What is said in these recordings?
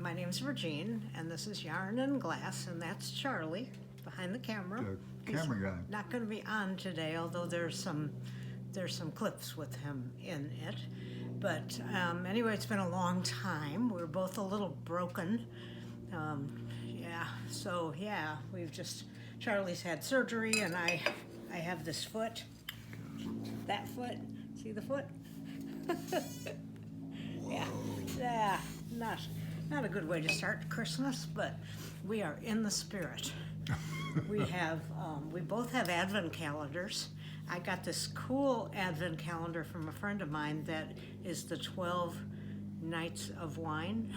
My name's Virgine, and this is Yarn and Glass, and that's Charlie behind the camera. The camera guy. Not going to be on today, although there's some clips with him in it. But anyway, it's been a long time. We're both a little broken. Charlie's had surgery, and I have this foot. That foot. See the foot? Yeah, not a good way to start Christmas, but we are in the spirit. We both have Advent calendars. I got this cool Advent calendar from a friend of mine that is the 12 nights of wine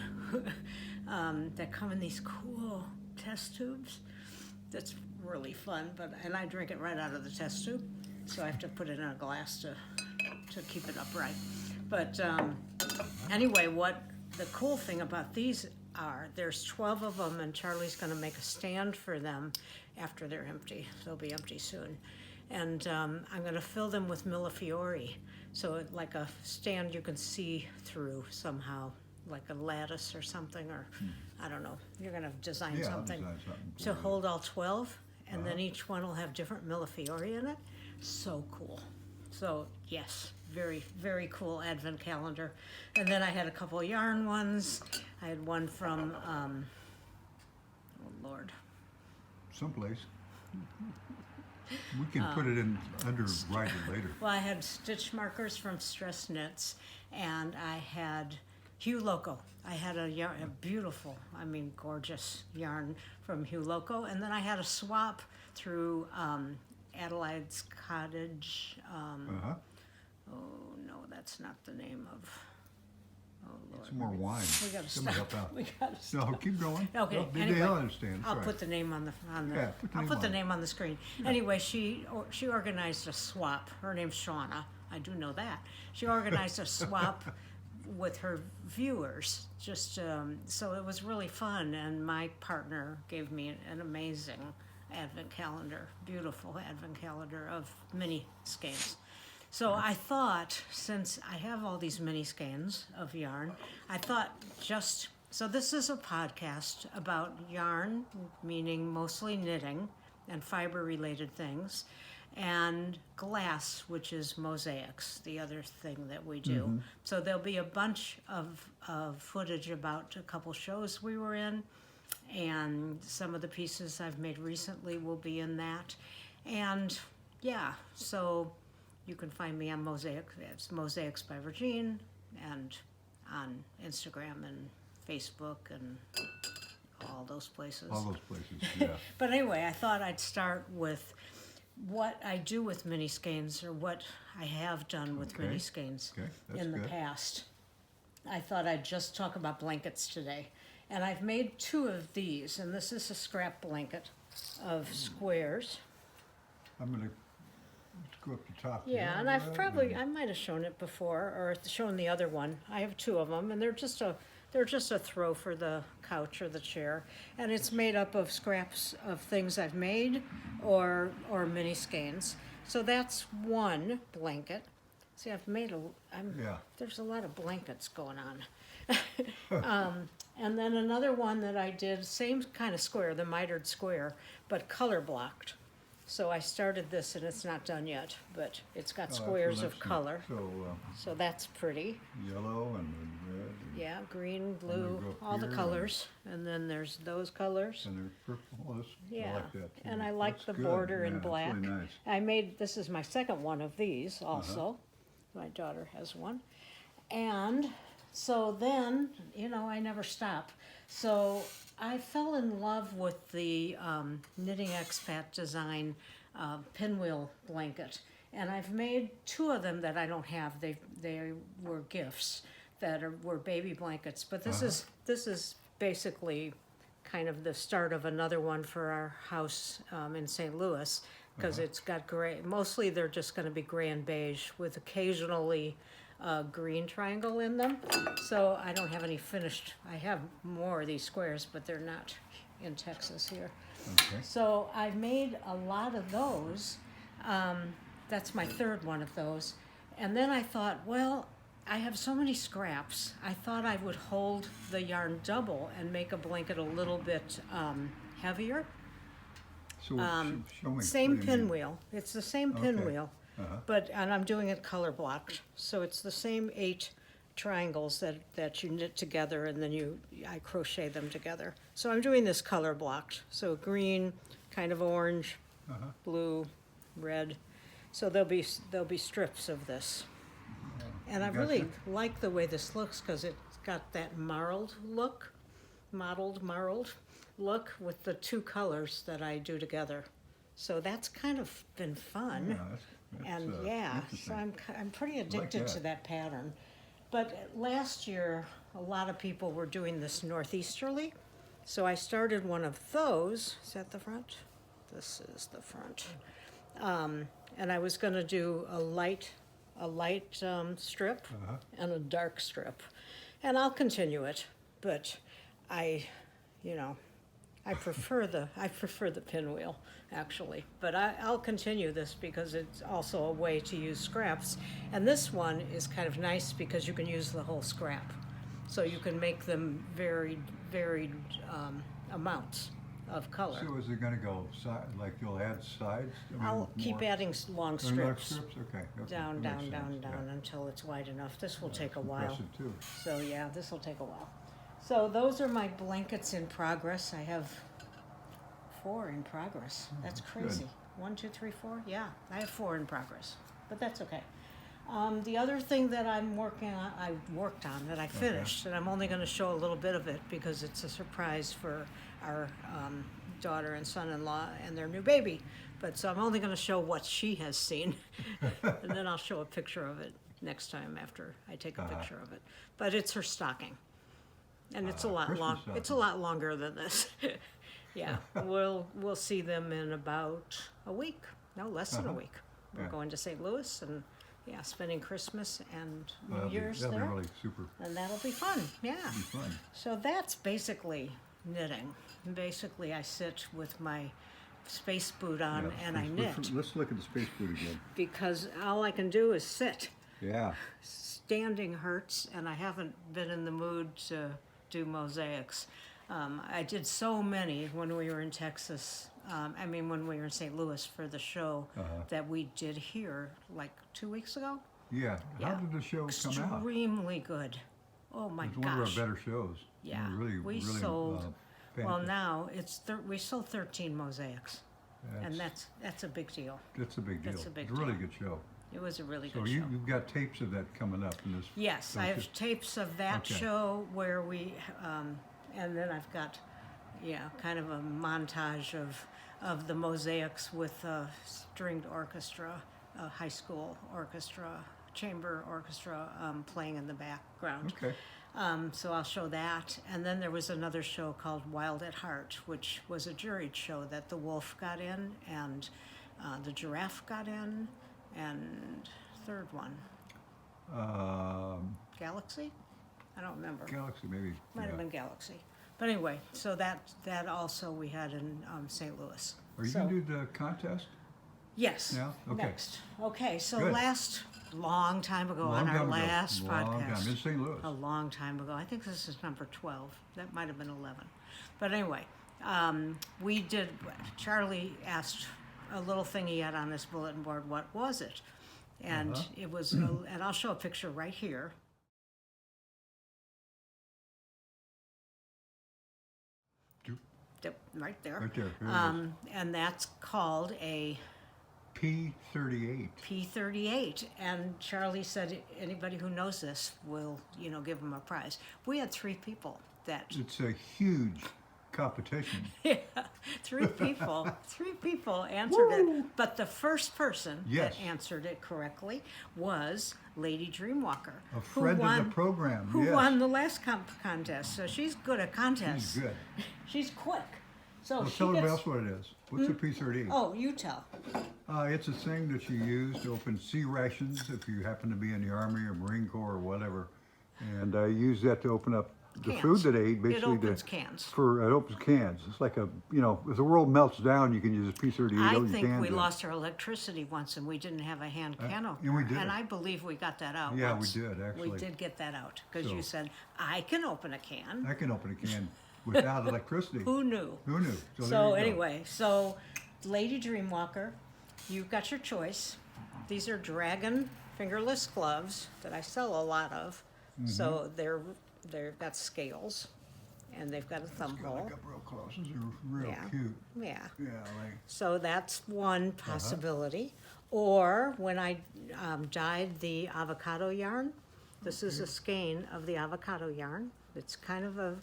that come in these cool test tubes. That's really fun, and I drink it right out of the test tube, so I have to put it in a glass to keep it upright. But anyway, what the cool thing about these are, there's 12 of them, and Charlie's going to make a stand for them after they're empty. They'll be empty soon. And I'm going to fill them with millefiori, so like a stand you can see through somehow, like a lattice or something, or I don't know. You're going to design something to hold all 12, and then each one will have different millefiori in it. So cool. So yes, very, very cool Advent calendar. And then I had a couple yarn ones. I had one from, oh Lord. Someplace. We can put it in under writer later. Well, I had stitch markers from Stress Knits, and I had Hue Loco. I had a beautiful, gorgeous yarn from Hue Loco, and then I had a swap through Adelaide's Cottage. Oh no, that's not the name of. Oh Lord. Some more wine. We got to Somebody stop. help out. We got to stop. No, keep going. Okay. No, Anyway, they'll understand. I'll Sorry. put the name on the. Yeah, I'll put the name on the screen. Yeah. Anyway, she organized a swap. Her name's Shauna. I do know that. She organized a swap with her viewers. Just so it was really fun, and my partner gave me an amazing Advent calendar, beautiful Advent calendar of mini skeins. So I thought, since I have all these mini skeins of yarn, I thought so this is a podcast about yarn, meaning mostly knitting and fiber-related things, and glass, which is mosaics, the other thing that we do. Mm-hmm. So there'll be a bunch of footage about a couple shows we were in, and some of the pieces I've made recently will be in that. And yeah, so you can find me on Mosaics. It's Mosaics by Virgine, and on Instagram and Facebook and all those places. All those places, yeah. But anyway, I thought I'd start with what I do with mini skeins, or what I have done with mini skeins in the past. I thought I'd just talk about blankets today. And I've made 2 of these, and this is a scrap blanket of squares. I'm going to go up the top. Yeah, and I might have shown it before, or shown the other one. I have 2 of them, and they're just a throw for the couch or the chair, and it's made up of scraps of things I've made or mini skeins. So that's one blanket. See, I've made there's a lot of blankets going on. And then another one that I did, same kind of square, the mitered square, but color blocked. So I started this, and it's not done yet, but it's got squares of color. So that's pretty. Yellow and red. Yeah, green, blue, all the colors. And then there's those colors. And they're purple. Yeah, I like that too. And I like the border in black. Really nice. This is my second one of these also. My daughter has one. And so then, I never stop. So I fell in love with the Knitting Expat Design pinwheel blanket. And I've made 2 of them that I don't have. They were gifts that were baby blankets. But this is basically kind of the start of another one for our house in St. Louis, because it's got gray. Mostly they're just going to be gray and beige with occasionally green triangle in them. So I don't have any finished. I have more of these squares, but they're not in Texas here. Okay. So I made a lot of those. That's my 3rd one of those. And then I thought, well, I have so many scraps. I thought I would hold the yarn double and make a blanket a little bit heavier. So show me. Same what do you mean? pinwheel. It's the same Okay. pinwheel, Uh-huh. and I'm doing it color blocked. So it's the same 8 triangles that you knit together, and then I crochet them together. So I'm doing this color blocked. So green, kind of orange, blue, red. So there'll be strips of this. And I really like the way this looks because it's got that mottled look with the 2 colors that I do together. So that's kind of been fun. Yeah, that's, And so interesting. I'm pretty addicted to that pattern. But last year, a lot of people were doing this northeasterly. So I started one of those. Is that the front? This is the front. And I was going to do a light strip and a dark strip. And I'll continue it, but I prefer the pinwheel actually. But I'll continue this because it's also a way to use scraps. And this one is kind of nice because you can use the whole scrap, so you can make them varied amounts of color. So is it going to go like you'll add sides? I mean, I'll keep more- adding long Long strips. strips? Okay. Down, that down, makes down, sense, down yeah. until it's wide enough. This will take a while. Impressive too. So yeah, this will take a while. So those are my blankets in progress. I have 4 in progress. That's good. crazy. 1, 2, 3, 4. Yeah, I have 4 in progress, but that's okay. The other thing that I worked on that I finished, and I'm only going to show a little bit of it because it's a surprise for our daughter and son-in-law and their new baby. But so I'm only going to show what she has seen, and then I'll show a picture of it next time after I take a picture of it. But it's her stocking, and it's a lot Christmas long. stocking. It's a lot longer than this. Yeah, we'll see them in about a week. No, less than a week. We're Yeah. going to St. Louis and spending Christmas and New That'll Year's be there, really super. and that'll be fun. Yeah. Be fun. So that's basically knitting. Basically, I sit with my space boot on Yeah, and I knit Let's look at the space boot again. because all I can do is sit. Yeah. Standing hurts, and I haven't been in the mood to do mosaics. I did so many when we were in Texas. When we were in St. Louis for the show that we did here like 2 weeks ago. Yeah. How did the show come out? Extremely good. Oh my It was one of gosh. our better shows. Yeah, Really, we really, sold. Well, fantastic. now we sold 13 mosaics, and That's that's a big deal. a big deal. that's a big It's a really deal. good show. It was a really So good show. you've got tapes of that coming up in this. Yes, don't I you? have tapes of that Okay. show where and then I've got, kind of a montage of the mosaics with a stringed orchestra, a high school orchestra, chamber orchestra playing in the background. Okay. So I'll show that. And then there was another show called Wild at Heart, which was a juried show that the wolf got in and the giraffe got in, and third one, Galaxy? I don't remember. Galaxy, maybe. Might have yeah. been Galaxy. But anyway, so that also we had in St. Louis. Are you So- going to do the contest? Yes. Yeah? Okay. Next. Okay, so Good. long time ago Long on our time ago. last Long podcast. time in St. Louis. A long time ago. I think this is number 12. That might have been 11. But anyway, we did, Charlie asked a little thing he had on his bulletin board, what was it? And it was, and I'll show a picture right here. Yep, right there. Right there. There it And that's called a P38. P38, and Charlie said anybody who knows this will, give him a prize. We had 3 people that, It's a huge competition. three people answered it. But the first person Yes. that answered it correctly was Lady Dreamwalker, A friend of the program. who yes. won the last contest. So she's good at contests. She's good. She's quick. So Well, she tell everybody gets. else what it is. What's a P38? Oh, you tell. It's a thing that you use to open sea rations if you happen to be in the Army or Marine Corps or whatever. And I use that to open up the Cans. food that I ate, It basically opens cans. it opens cans. It's like a, if the world melts down, you can use a piece of it to eat I all your think cans we in. lost our electricity once and we didn't have a hand can opener. and we did. And I believe we got that out Yeah, once. we did, actually. We did get that out because So- you said, I can open a can. I can open a can without electricity. Who knew? Who knew? there So you go. anyway, so Lady Dreamwalker, you've got your choice. These are dragon fingerless gloves that I sell a lot of. So they've got scales and they've got a thumb Go hole. like up real close. These are real Yeah. cute. Yeah. Yeah, like So that's one possibility. Or when I dyed the avocado yarn, this is a skein of the avocado yarn. It's kind of a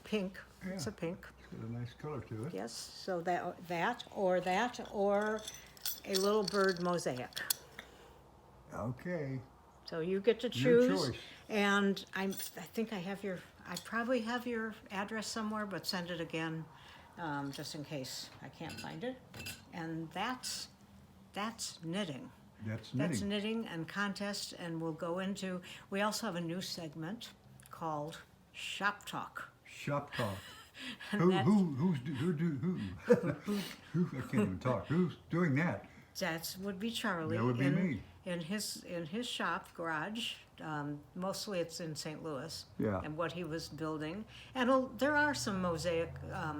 pink. It's Yeah. a pink. it's got a nice color to it. Yes. So that or a little bird mosaic. Okay. So you get to Your choose. choice. And I think I probably have your address somewhere, but send it again, just in case I can't find it. And that's knitting. That's That's knitting. knitting and contest, and we also have a new segment called Shop Talk. Shop talk. And Who that's- who I can't even talk. Who's doing that? That would be Charlie. That would be me. In his shop garage, mostly it's in St. Louis. Yeah. And what he was building, and there are some mosaic,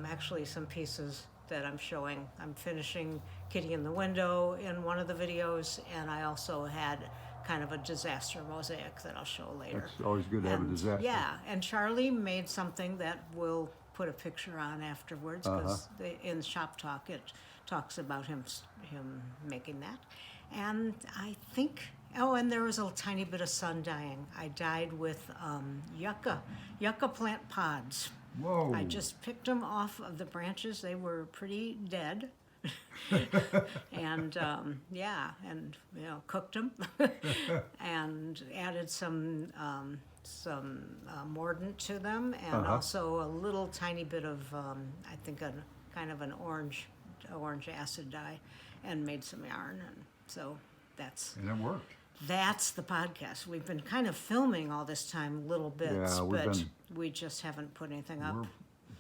actually some pieces that I'm showing. I'm finishing Kitty in the Window in one of the videos, and I also had kind of a disaster mosaic that I'll show later. It's always good to have a And, disaster. Yeah, and Charlie made something that we'll put a picture on afterwards because in Shop Talk it talks about him making that. And I think, and there was a tiny bit of sun dyeing. I dyed with yucca plant pods. Whoa. I just picked them off of the branches. They were pretty dead. And and cooked them and added some mordant to them, and also a little tiny bit of I think a kind of an orange acid dye, and made some yarn, and so And it worked. that's the podcast. We've been kind of filming all this time little bits, Yeah, we've but been- we just haven't put anything up We're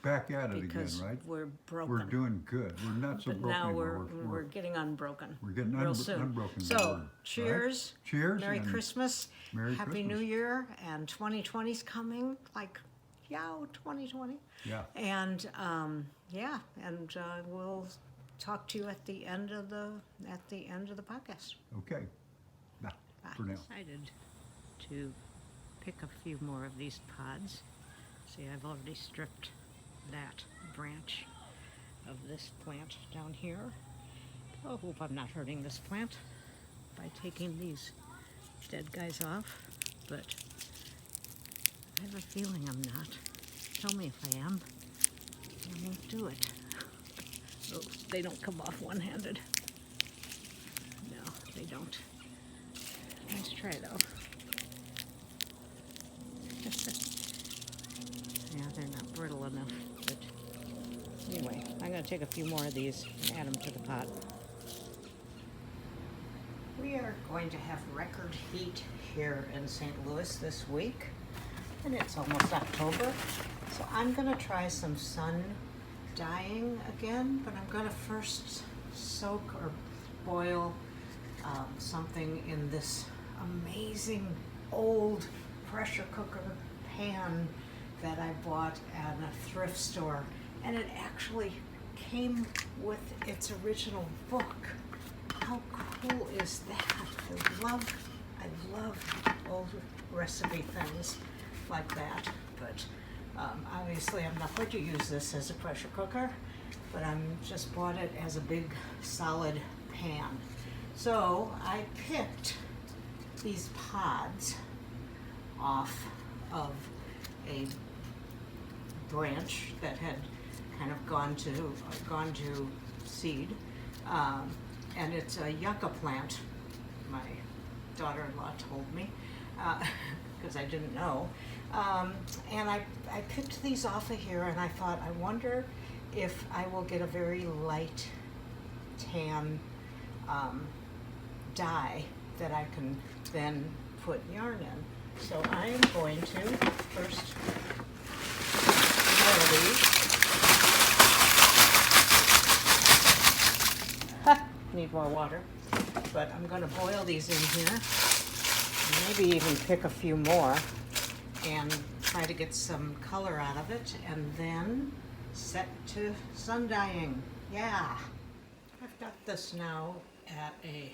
back at it again, because right? we're broken. We're doing good. We're not so But broken now anymore. we're getting unbroken. We're getting real soon. unbroken. So, right? cheers. Cheers. Merry and Christmas. Merry Happy Christmas. New Year. And 2020's coming. Like, yow, 2020. Yeah. And we'll talk to you at the end of the podcast. Okay. Nah, for I now. decided to pick a few more of these pods. See, I've already stripped that branch of this plant down here. I hope I'm not hurting this plant by taking these dead guys off, but I have a feeling I'm not. Tell me if I am. I won't do it. Oh, they don't come off one-handed. No, they don't. Nice try, though. Yeah, they're not brittle enough, but anyway, I'm going to take a few more of these and add them to the pot. We are going to have record heat here in St. Louis this week, and it's almost October, so I'm going to try some sun dyeing again, but I'm going to first soak or boil something in this amazing old pressure cooker pan that I bought at a thrift store, and it actually came with its original book. How cool is that? I love old recipe things like that, but obviously I'm not going to use this as a pressure cooker, but I'm just bought it as a big solid pan. So I picked these pods off of a branch that had kind of gone to seed, and it's a yucca plant. My daughter-in-law told me because I didn't know, and I picked these off of here, and I thought, I wonder if I will get a very light tan dye that I can then put yarn in. So I am going to first more water. But I'm gonna boil these in here, maybe even pick a few more and try to get some color out of it, and then set to sun dyeing. Yeah. I've got this now at a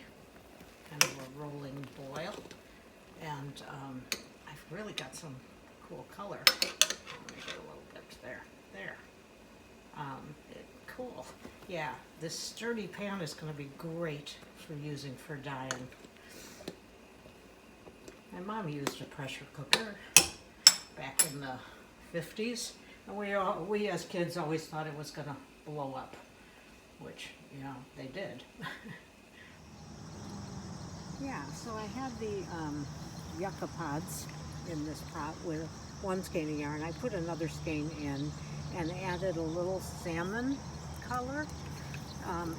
kind of a rolling boil, and I've really got some cool color. Let me get a little bit there. Cool. Yeah, this sturdy pan is going to be great for using for dyeing. My mom used a pressure cooker back in the 50s, and we as kids always thought it was going to blow up, which, you know, they did. Yeah, so I had the yucca pods in this pot with one skein of yarn. I put another skein in and added a little salmon color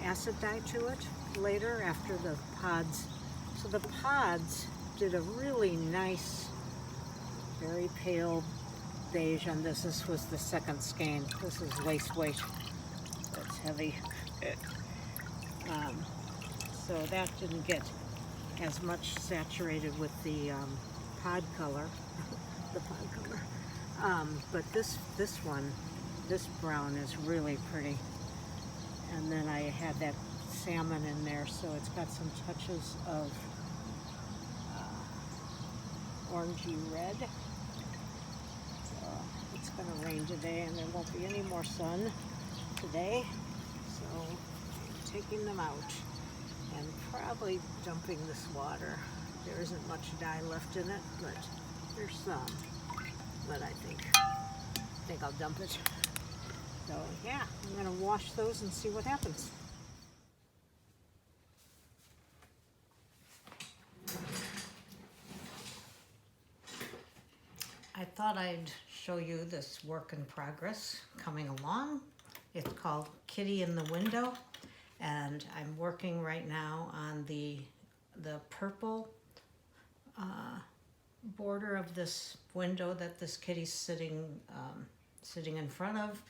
acid dye to it later after the pods. So the pods did a really nice, very pale beige on this. This was the second skein. This is lace weight. That's heavy. So that didn't get as much saturated with the pod color, the pod color. But this one, this brown is really pretty. And then I had that salmon in there, so it's got some touches of orangey red. So it's going to rain today, and there won't be any more sun today. So I'm taking them out and probably dumping this water. There isn't much dye left in it, but there's some. But I think I'll dump it. So yeah, I'm gonna wash those and see what happens. I thought I'd show you this work in progress coming along. It's called Kitty in the Window, and I'm working right now on the purple border of this window that this kitty's sitting in front of.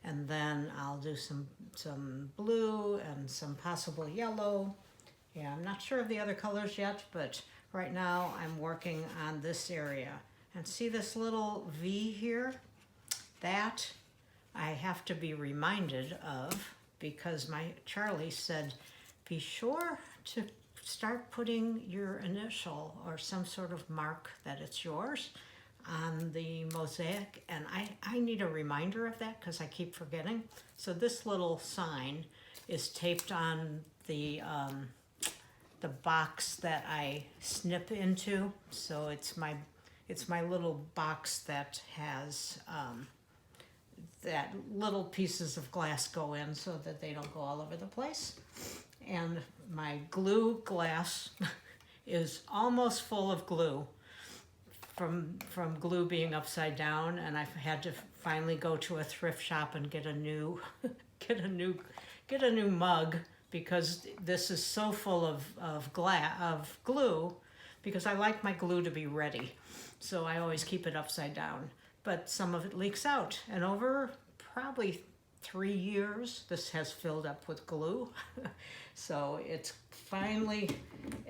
And then I'll do some blue and some possible yellow. Yeah, I'm not sure of the other colors yet, but right now I'm working on this area. And see this little V here? That I have to be reminded of, because my Charlie said, be sure to start putting your initial or some sort of mark that it's yours on the mosaic, and I need a reminder of that because I keep forgetting. So this little sign is taped on the box that I snip into. So it's my little box that has that little pieces of glass go in so that they don't go all over the place. And my glue glass is almost full of glue from glue being upside down, and I've had to finally go to a thrift shop and get a new mug, because this is so full of glue, because I like my glue to be ready. So I always keep it upside down. But some of it leaks out, and over probably 3 years this has filled up with glue. So it's finally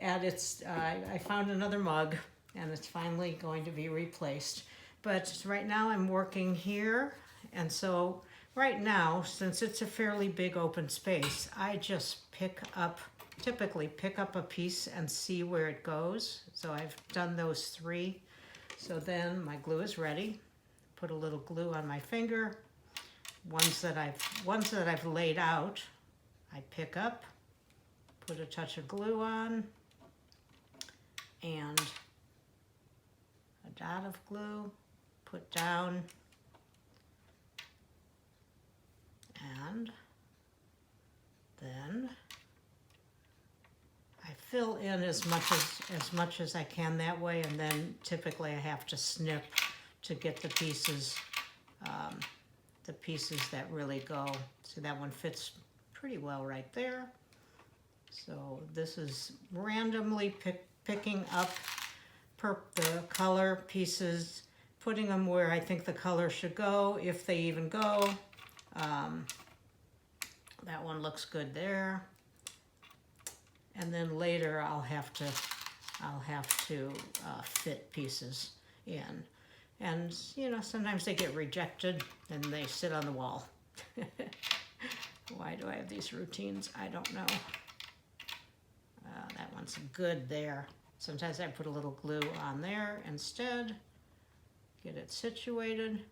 at its I found another mug, and it's finally going to be replaced. But right now I'm working here, and so right now, since it's a fairly big open space, I just typically pick up a piece and see where it goes. So I've done those 3. So then my glue is ready. Put a little glue on my finger. Ones that I've laid out, I pick up, put a touch of glue on, and a dot of glue, put down, and then I fill in as much as I can that way, and then typically I have to snip to get the pieces that really go. So that one fits pretty well right there. So this is randomly picking up the color pieces, putting them where I think the color should go, if they even go. That one looks good there. and then later I'll have to fit pieces in. And you know, sometimes they get rejected and they sit on the wall. Why do I have these routines? I don't know. That one's good there. Sometimes I put a little glue on there instead. Get it situated.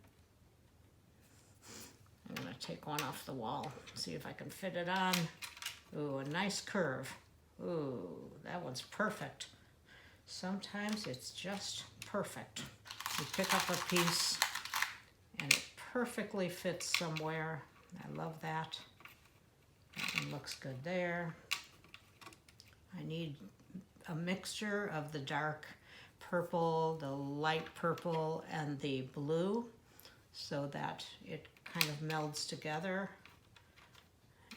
I'm gonna take one off the wall, see if I can fit it on. Ooh, a nice curve. Ooh, that one's perfect. Sometimes it's just perfect. You pick up a piece and it perfectly fits somewhere. I love that. That one looks good there. I need a mixture of the dark purple, the light purple, and the blue so that it kind of melds together.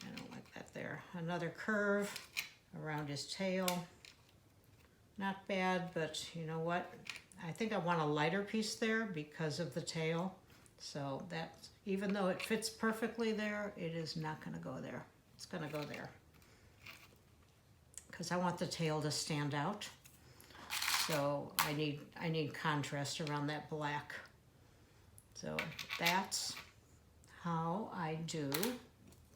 I don't like that there. Another curve around his tail. Not bad, but you know what? I think I want a lighter piece there because of the tail. So that, even though it fits perfectly there, it is not gonna go there. It's gonna go there. Because I want the tail to stand out. So I need contrast around that black. So that's how I do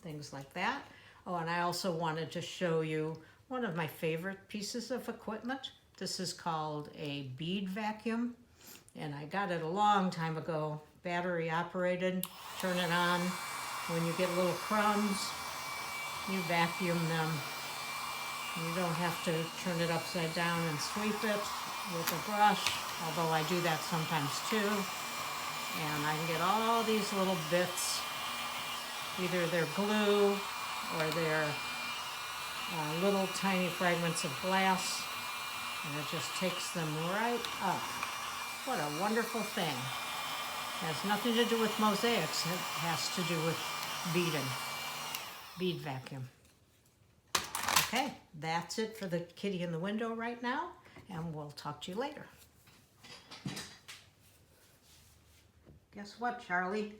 things like that. Oh, and I also wanted to show you one of my favorite pieces of equipment. This is called a bead vacuum, and I got it a long time ago. Battery operated, turn it on. When you get little crumbs, you vacuum them. You don't have to turn it upside down and sweep it with a brush, although I do that sometimes too. And I can get all these little bits, either they're glue or they're little tiny fragments of glass, and it just takes them right up. What a wonderful thing. It has nothing to do with mosaics, it has to do with beading, bead vacuum. Okay, that's it for the kitty in the window right now, and we'll talk to you later. Guess what, Charlie?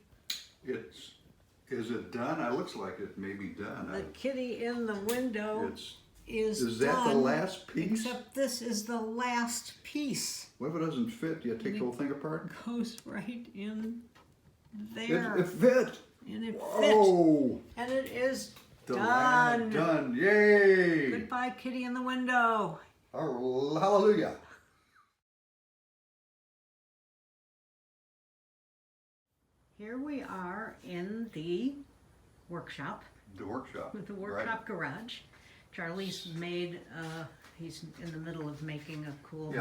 Is it done? It looks like it may be done. The kitty in the window is Is that the done, last piece? except this is the last piece. What if it doesn't fit? Do you take the whole thing apart? Goes right in there. It fit! And it Whoa! fit. And it is The done. lad done. Yay! Goodbye, kitty in the window. Oh, hallelujah! Here we are in the workshop. The workshop. The workshop garage. Charlie's made, he's in the middle of making a cool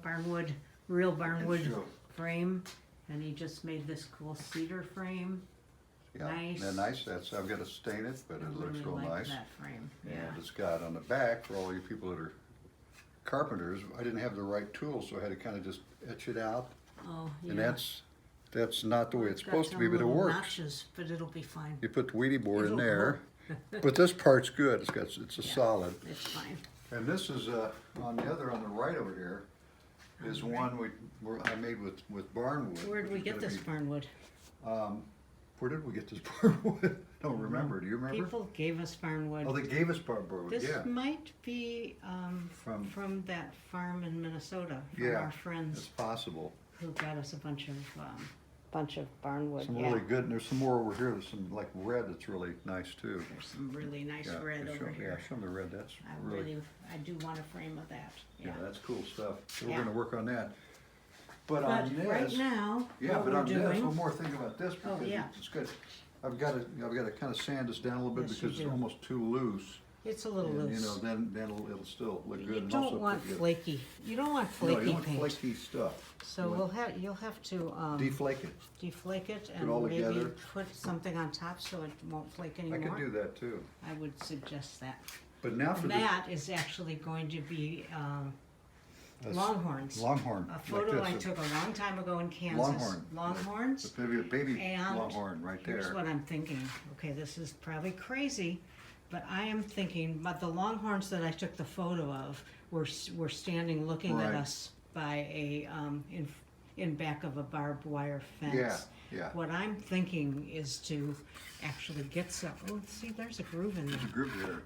barnwood, real barnwood frame. And he just made this cool cedar frame. Yeah, Nice. they're nice. I've got to stain it, but it looks really real like nice. that frame. Yeah. And it's got on the back, for all you people that are carpenters, I didn't have the right tools, so I had to kind of just etch it out. Oh, yeah. And that's not the way it's Got supposed to some be, but it little works. Notches, but it'll be fine. You put the Wheatie board in It'll there, but this part's good. It's a solid. It's fine. And this is on the right over here is one I made with barnwood. Where did we get this barnwood? Where did we get this barnwood? I don't remember. Do you remember? People gave us barnwood. Oh, they gave us barnwood. This Yeah. might be from that farm in Minnesota, from our friends it's possible. who got us a bunch of barnwood. Some really good. And there's some more over here. There's some like red that's really nice too. There's some really nice red over here. Yeah, show them the red. That's I do want a frame of that. Yeah, that's cool stuff. So we're Yeah. going to work on that. But But on this, right now, yeah, what but we're on this, doing, one more thing about this because yeah. it's good. I've got to kind of sand this down a little bit Yes, you because it's do. almost too loose. it's a little And, loose. you know, then it'll still look good. You and don't also want put flaky. You don't want no, flaky you don't want paint. flaky stuff. So you'll have to Deflake it. deflake it it all and maybe together. put something on top so it won't flake I anymore. could do that too. I would suggest that. But now for And that is actually going to be the longhorns. longhorn. A like photo this, I took a long time ago in Kansas. Longhorn. Longhorns. a baby And longhorn right Here's there. what I'm thinking. Okay, this is probably crazy, but I am thinking, but the longhorns that I took the photo of were standing looking at Right. us by a in back of a barbed wire fence. Yeah. Yeah. What I'm thinking is to actually get some, oh, see, there's a groove in There's a there. groove there.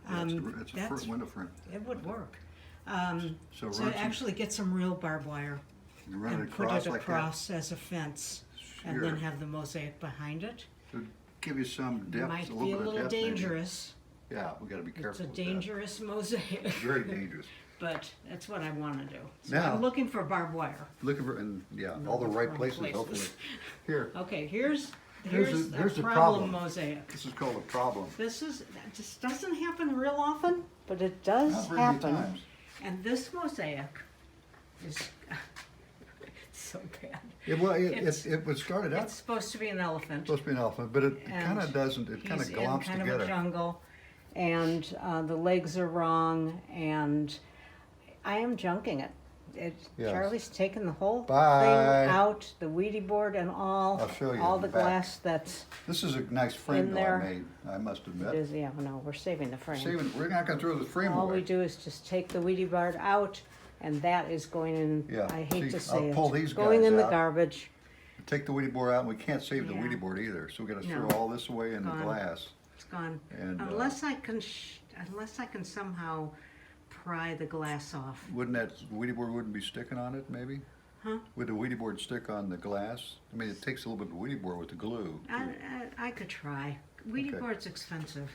That's a that's- window frame. It would work. So So run some, actually get some real barbed wire you run it and put across it like across as a fence, that. and then Sure. have the mosaic behind it. It'll give you some depth, Might a be a little bit of little depth. maybe. dangerous. Yeah, we got to be It's careful a with that. dangerous mosaic. Very dangerous. But that's what I want to do. So Now- I'm looking for barbed wire. Looking for, and yeah, No, all the right wrong places, places. hopefully. Here, Okay, here's Here's a the problem problem. mosaic. this is called a problem. That just doesn't happen real often, but it does Not very many happen. times. And this mosaic is so bad. It was started out It's supposed to be an elephant. supposed to be an elephant, but it And kind of doesn't. It kind of He's in glomps kind of a together. jungle, and the legs are wrong, and I am junking it. Yes. Charlie's taken the whole Bye. thing out, the Ouija board and all. I'll show you all in the the back. glass that's This is a nice frame in though I there. made. I must admit. is, yeah, no, we're saving the frame. We're not going to throw the frame All away. we do is just take the Ouija board out, and that is going in, Yeah, I hate see, to say I'll it, pull these going guys in the out. garbage. Take the Ouija board out, and we can't save the Yeah. Ouija board either. So we got to No. throw all this away in Gone. the glass. It's gone. And, Unless I can somehow pry the glass off. Wouldn't that Ouija board wouldn't be sticking on it? Maybe. Huh? Would the Ouija board stick on the glass? I mean, it takes a little bit of Ouija board with the glue. I could try. Ouija Okay. board's expensive.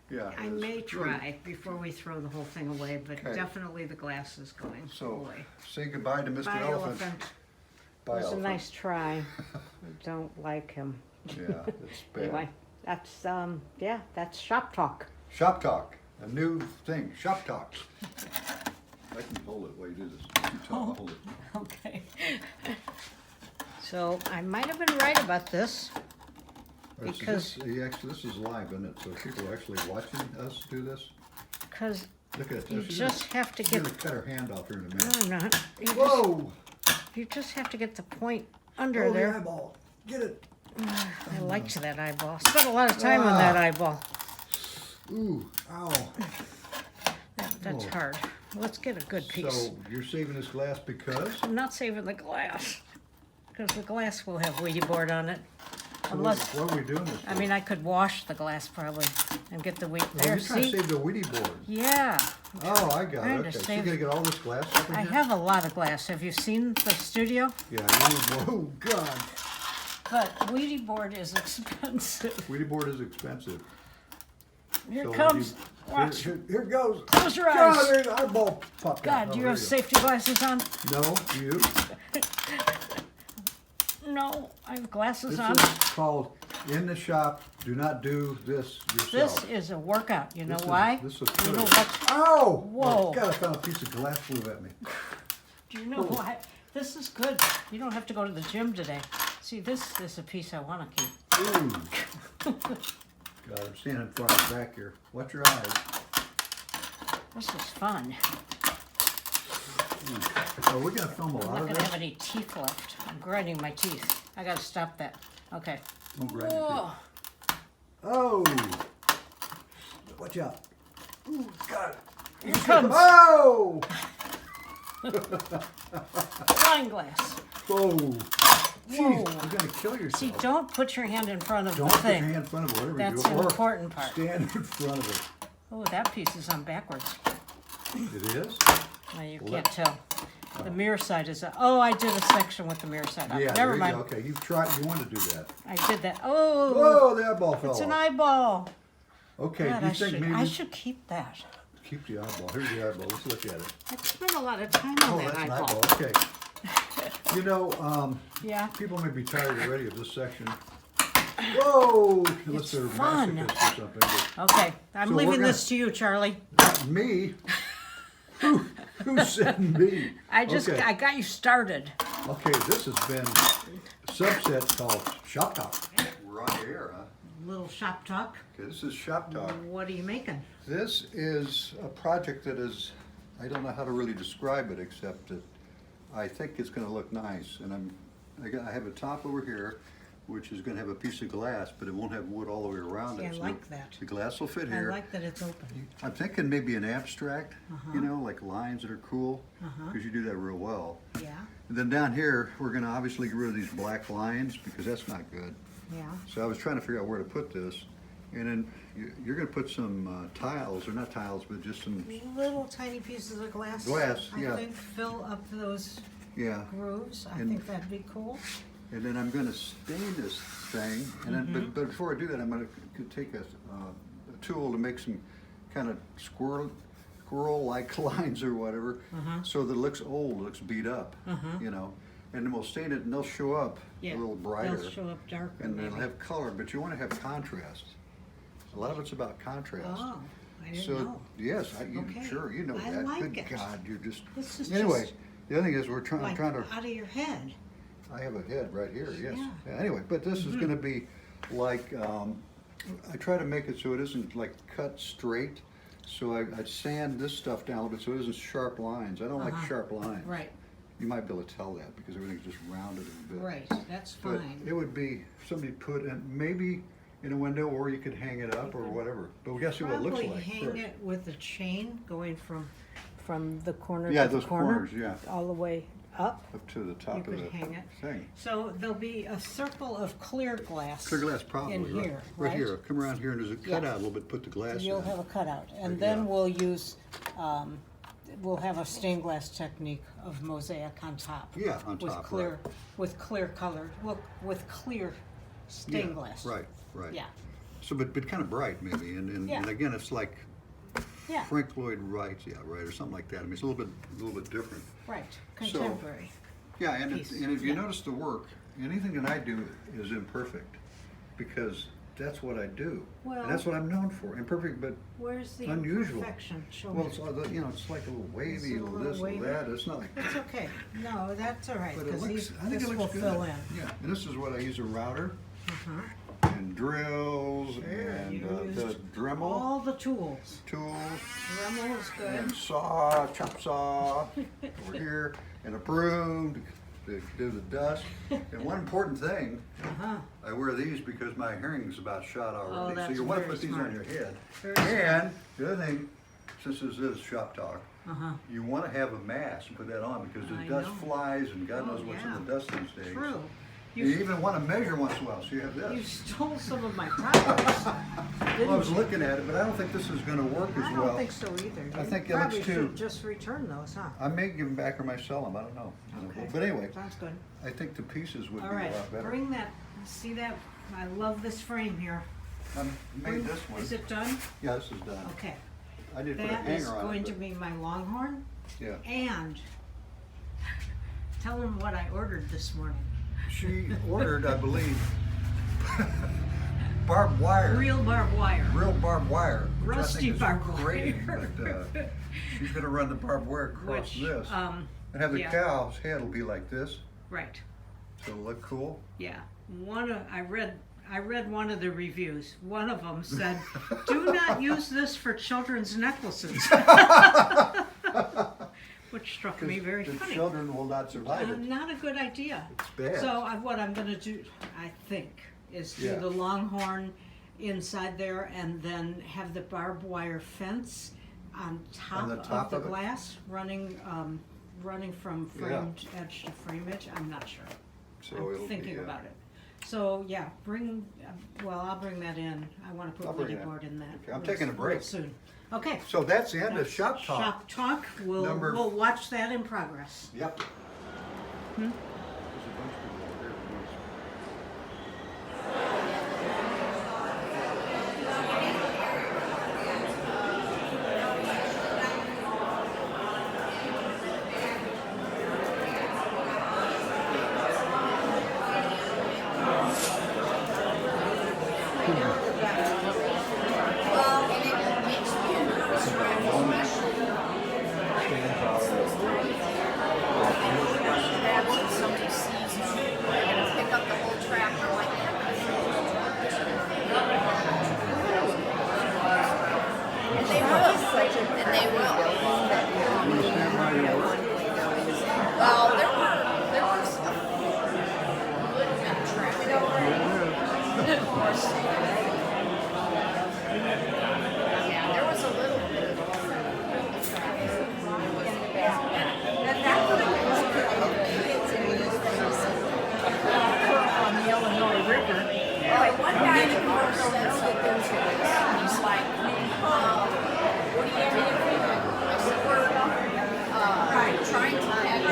Yeah. I it's may really- try before we throw the whole thing away, but Okay. definitely the glass is going So away. say goodbye to Mr. Bye, Elephant. elephant. Bye, It was a Elephant. nice try. I don't like him. Yeah, it's bad. Anyway, that's that's shop talk. Shop talk, a new thing. Shop talk. I can hold it while you do this. You tell, I'll hold it. Okay. So I might have been right about this. All right, so Because- this is live, isn't it? So people are actually watching us do this. Because Look at it. you She's just have to She's get. gonna cut her hand off here in a No, minute. I'm not. Whoa! You just have to get the point under Oh, the there. eyeball. Get it. I liked that eyeball. Spent a lot of time on that eyeball. Ooh, ow. That's Oh. hard. Let's get a good piece. So you're saving this glass because? I'm not saving the glass because the glass will have Ouija board on it. Unless, What are we doing this for? I mean, I could wash the glass probably and get the Ouija. Oh, There, you're trying to see? save the Ouija board. Yeah, Oh, I got Trying it. to Okay, so save- you're gonna get all this glass up in I here? have a lot of glass. Have you seen the studio? Yeah, you need more. Oh, God. But Ouija board is expensive. Ouija board is expensive. Here So it comes. you- Watch. Here it goes. Close your God, eyes. there's an eyeball popped out. God, Oh, do you there have go. safety glasses on? No, do you? No, I have glasses This on. is called in the shop. Do not do this This yourself. is a workout. You know This is- why? this is you know good. what? Ow! Whoa. Oh, God, I found a piece of glass flew at me. Do you know why? This is good. You don't have to go to the gym today. See, this is a piece I want to keep. Ooh. God, I'm standing in front of the back here. Watch your eyes. This is fun. Oh, we're gonna film a I'm lot not of going to this. have any teeth left. I'm grinding my teeth. I got to stop that. Okay. Don't grind your Whoa. teeth. Oh! Watch out. Ooh, got it. Here it comes. Oh! Wine glass. Whoa! Whoa. Jeez, you're gonna kill yourself. See, don't put your hand in front of Don't the put your thing. hand in front of it, whatever That's you do. the Or important part. stand in front of it. Oh, that piece is on backwards. It is? Well, you Well, can't tell. The mirror side is. Oh, I did a section with the mirror side up. Yeah, Never there you mind. go. Okay, you want to do that. I did that. Oh, Whoa, the eyeball fell it's an off. eyeball. Okay, God, do you I think should, maybe I should keep that. keep the eyeball? Here's the eyeball. Let's look at it. I spent a lot of time on Oh, that that's an eyeball. eyeball. Okay. You know, Yeah. people may be tired already of this section. Whoa! Unless It's they're fun. masochists or something. But Okay, I'm So we're leaving gonna- this to you, Charlie. not me. Who said me? I Okay. I got you started. Okay, this has been subset called Shop Talk. We're on the air, huh? Little shop talk. Okay, this is Shop Talk. What are you making? This is a project that is, I don't know how to really describe it except that I think it's gonna look nice. And I have a top over here which is gonna have a piece of glass, but it won't have wood all the way around See, it. I So like that. The glass will fit I here. like that it's open. I'm thinking maybe an abstract, you know, like lines that are cool, Uh-huh. because you do that real well. Yeah, And then down here, we're gonna obviously get rid of these black lines, because that's not good. yeah. So I was trying to figure out where to put this. And then you're gonna put some tiles, or not tiles, but just some, Little tiny pieces of glass. Glass, I yeah. think fill up those yeah. grooves. I And- think that'd be cool. And then I'm gonna stain this thing, and then, Mm-hmm. but before I do that, I'm gonna take a tool to make some kind of squirrel-like lines or whatever, Uh-huh. so that it looks old, looks beat up, Uh-huh. you know. And then we'll stain it, and they'll show up Yeah, a little brighter, they'll show up darker and they'll maybe. have color. But you want to have contrast. A lot of it's about contrast. Oh, I didn't So know. yes, Okay. sure, you know I that. like Good it. God, you're just. This is Anyway, just the other thing is I'm like trying to. out of your head. I have a head right here, yes. Yeah. Yeah, anyway, but this is gonna be like, I try to make it so it isn't like cut straight. So I sand this stuff down a little bit so it isn't sharp lines. I don't like Uh-huh. sharp lines. Right, You might be able to tell that because everything's just rounded a bit. right, that's But fine. it would be, somebody put in, maybe in a window, or you could hang it up or whatever. But we gotta see what it looks Probably like hang first. it with a chain going from the corner Yeah, to the those corner. corners, yeah, All the way up. up to the top You of could the hang it. thing. So there'll be a circle of clear glass. Clear glass probably, in right? here, Right right? here, come around here and there's a Yeah. cutout a little bit, put the glass in. You'll have a cutout, and Right, then yeah. we'll use, we'll have a stained glass technique of mosaic on top. Yeah, on With top, clear, right. with clear color, well, with clear stained Yeah, glass. Right, right. Yeah, So, but kind of bright maybe, and Yeah. again, it's like yeah, Frank Lloyd Wright, yeah, right, or something like that. I mean, it's a little bit different. right, contemporary. Yeah, and Piece, and if you yeah. notice the work, anything that I do is imperfect, because that's what I do. Well- And that's what I'm known for, imperfect, but, Where's the Unusual. imperfection? Show well, me. it's, it's like a little Is wavy, it a a little little this, a wavy? little that, it's not like. It's okay, no, that's all right, But it because looks, I think this it will looks good. fill in. Yeah, and this is what I use, a router, Uh-huh. and drills, Sure, and you the used Dremel All the tools. tools, Dremel is and good. saw, chop saw, over here, and a broom to do the dust. And one important thing, Uh-huh. I wear these because my hearing's about shot already. So that's you want to very put these smart. on your head. Very smart. And the other thing, since this is shop talk, Uh-huh. you want to have a mask and put that on because the I dust know. flies and God Oh, knows what's yeah. in the dust these days. True. You even want to measure once in a while, so you have You this. stole some of my products, Well, I didn't was you? looking at it, but I don't think this is going to work as I well. don't think so either. I You think it probably looks too- should just return those, huh? I may give them back or may sell them, I don't know. Okay. But anyway, Sounds good. I think the pieces would All be a right, lot better. bring that, see that, I love this frame here. I made this one. Is it done? Yeah, this is done. Okay. I did put a That is hanger on going it. to but- be my longhorn, Yeah. and tell them what I ordered this morning. She ordered, I believe, barbed wire. Real barbed wire. Real barbed wire. Which Rusty I think is barbed great, wire. But she's gonna run the barbed wire across Which, this. And have the yeah. cow's head will be like this, Right, so it'll look cool. yeah. I read one of the reviews. One of them said, "Do not use this for children's necklaces," which struck me very The funny. children will not survive it. Not a good idea. It's bad. So what I'm gonna do, I think, is do Yeah. the longhorn inside there and then have the barbed wire fence on top, the top of of the it? glass, running from framed edge to frame edge. I'm not sure. So I'm it'll thinking be, about it. So yeah, I'll bring that in. I want to I'll put bring that. board in that. Okay, I'm real- taking a break. real soon. Okay. So that's the end of That's Shop Talk. Shop talk. Number- We'll watch that in progress. Yep. Hmm? There's a bunch of people over there who wants- Somebody sees you, they're gonna pick up the whole tractor like that. And they will. And they will. Well, there were some good tractors. course. Yeah, there was a little bit of traffic in the back. And that would have on the Illinois River. One guy that first said something to us, he's like, what do you do? I said, we're trying to catch.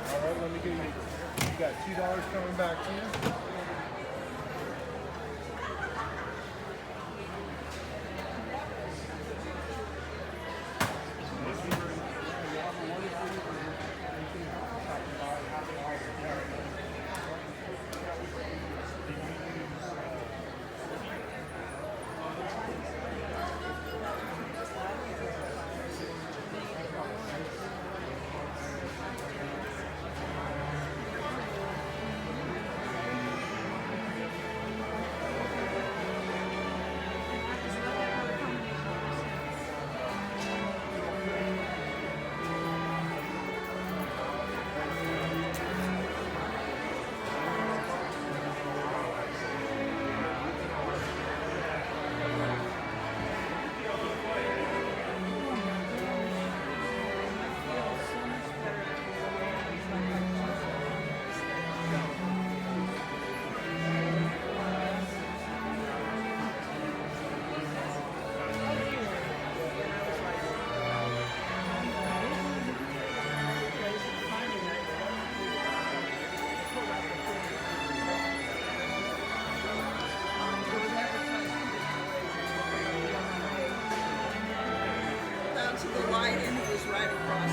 Alright, let me give you, you got $2 coming back to you. To the light and it was right across